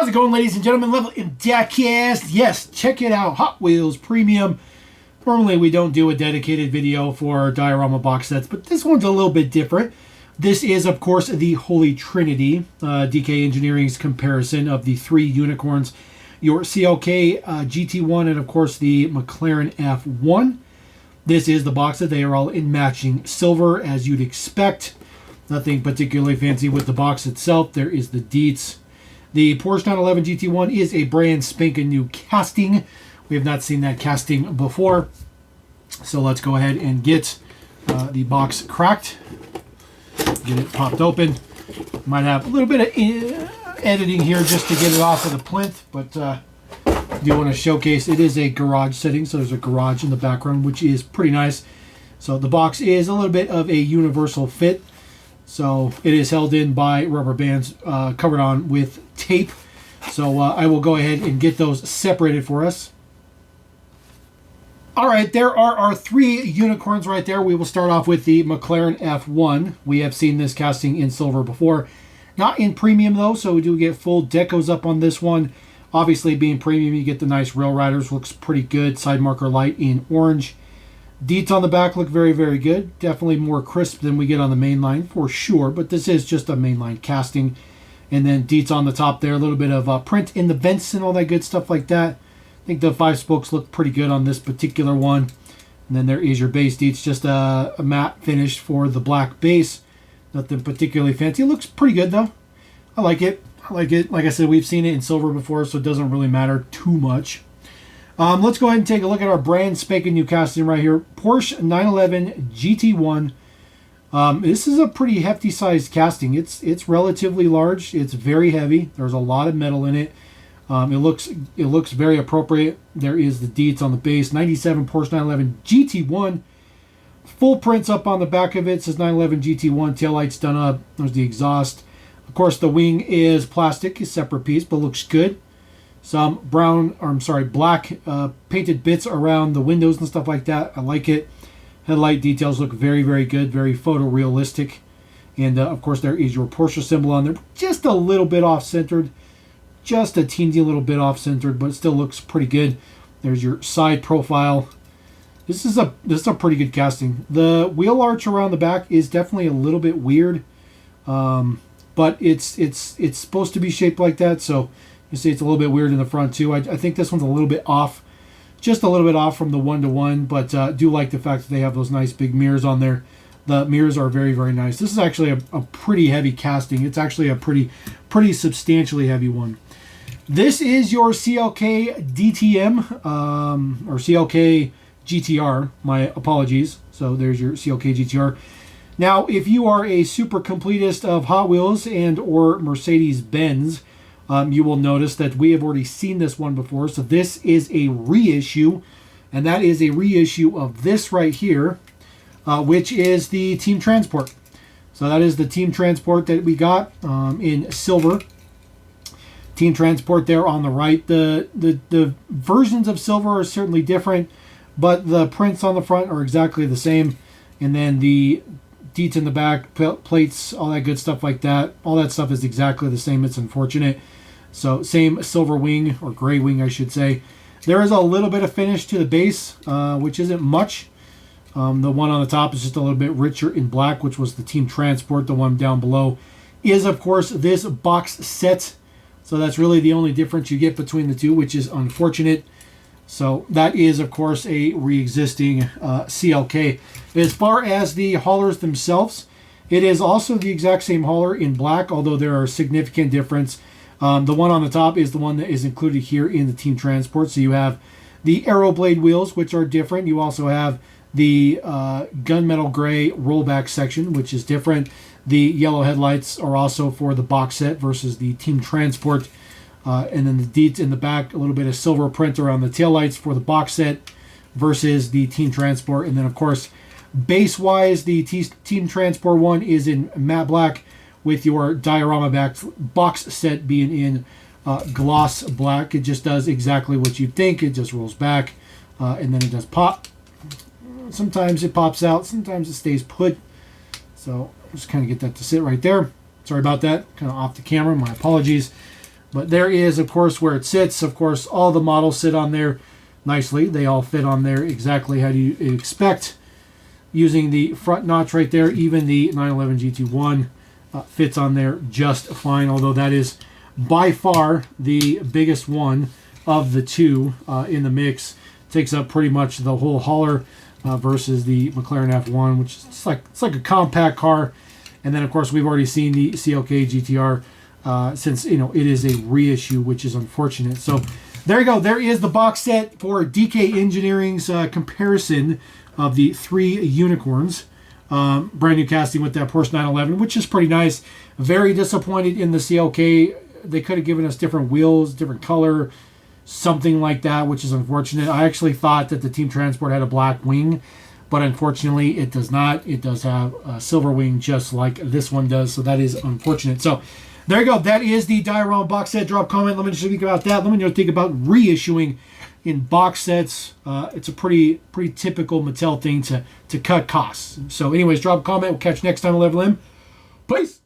How's it going, ladies and gentlemen? Level in diecast. Yes, check it out. Hot Wheels Premium. Normally we don't do a dedicated video for diorama box sets, but this one's a little bit different. This is, of course, the Holy Trinity, DK Engineering's comparison of the three unicorns, your CLK GT1 and, of course, the McLaren F1. This is the box set. They are all in matching silver, as you'd expect. Nothing particularly fancy with the box itself. There is the deets. The Porsche 911 GT1 is a brand spanking new casting. We have not seen that casting before. So let's go ahead and get the box cracked. Get it popped open. Might have a little bit of editing here just to get it off of the plinth, but I do want to showcase it is a garage setting, so there's a garage in the background, which is pretty nice. So the box is a little bit of a universal fit. So it is held in by rubber bands covered on with tape. So I will go ahead and get those separated for us. All right, there are our three unicorns right there. We will start off with the McLaren F1. We have seen this casting in silver before. Not in premium, though, so we do get full decos up on this one. Obviously, being premium, you get the nice rail riders. Looks pretty good. Side marker light in orange. Deets on the back look very, very good. Definitely more crisp than we get on the main line, for sure. But this is just a mainline casting. And then deets on the top there. A little bit of print in the vents and all that good stuff like that. I think the 5 spokes look pretty good on this particular one. And then there is your base deets. Just a matte finish for the black base. Nothing particularly fancy. It looks pretty good, though. I like it. I like it. Like I said, we've seen it in silver before, so it doesn't really matter too much. Let's go ahead and take a look at our brand spanking new casting right here. Porsche 911 GT1. This is a pretty hefty sized casting. It's relatively large. It's very heavy. There's a lot of metal in it. It looks very appropriate. There is the deets on the base. 97 Porsche 911 GT1. Full prints up on the back of it. It says 911 GT1. Taillights done up. There's the exhaust. Of course, the wing is plastic, a separate piece, but looks good. Some black painted bits around the windows and stuff like that. I like it. Headlight details look very, very good. Very photorealistic. And, of course, there is your Porsche symbol on there. Just a little bit off-centered. Just a teensy little bit off-centered, but it still looks pretty good. There's your side profile. This is a pretty good casting. The wheel arch around the back is definitely a little bit weird. But it's supposed to be shaped like that, so you see it's a little bit weird in the front too. I think this one's a little bit off, just a little bit off from the 1-to-1, but do like the fact that they have those nice big mirrors on there. The mirrors are very, very nice. This is actually a pretty heavy casting. It's actually a pretty substantially heavy one. This is your CLK DTM, or CLK GTR. My apologies. So there's your CLK GTR. Now, if you are a super completist of Hot Wheels and or Mercedes-Benz, you will notice that we have already seen this one before. So this is a reissue, and that is a reissue of this right here, which is the Team Transport. So that is the Team Transport that we got in silver. Team Transport there on the right. The versions of silver are certainly different, but the prints on the front are exactly the same. And then the deets in the back, plates, all that good stuff like that. All that stuff is exactly the same. It's unfortunate. So same silver wing, or gray wing, I should say. There is a little bit of finish to the base, which isn't much. The one on the top is just a little bit richer in black, which was the Team Transport. The one down below is, of course, this box set. So that's really the only difference you get between the two, which is unfortunate. So that is, of course, a re-existing CLK. As far as the haulers themselves, it is also the exact same hauler in black, although there are significant difference. The one on the top is the one that is included here in the Team Transport. So you have the Aero Blade wheels, which are different. You also have the gunmetal gray rollback section, which is different. The yellow headlights are also for the box set versus the Team Transport. And then the deets in the back, a little bit of silver print around the taillights for the box set versus the Team Transport. And then, of course, base-wise, the Team Transport one is in matte black with your diorama box set being in gloss black. It just does exactly what you think. It just rolls back, and then it does pop. Sometimes it pops out. Sometimes it stays put. So just kind of get that to sit right there. Sorry about that. Kind of off the camera. My apologies. But there is, of course, where it sits. Of course, all the models sit on there nicely. They all fit on there exactly how you expect. Using the front notch right there, even the 911 GT1 fits on there just fine, although that is by far the biggest one of the two in the mix. Takes up pretty much the whole hauler versus the McLaren F1, which is it's like a compact car. And then, of course, we've already seen the CLK GTR since, it is a reissue, which is unfortunate. So there you go. There is the box set for DK Engineering's comparison of the 3 unicorns. Brand new casting with that Porsche 911, which is pretty nice. Very disappointed in the CLK. They could have given us different wheels, different color, something like that, which is unfortunate. I actually thought that the Team Transport had a black wing, but unfortunately it does not. It does have a silver wing just like this one does, so that is unfortunate. So there you go. That is the Diorama box set. Drop a comment. Let me know what you think about that. Let me know what you think about reissuing in box sets. It's a pretty typical Mattel thing to cut costs. So anyways, drop a comment. We'll catch you next time on Level M. Peace.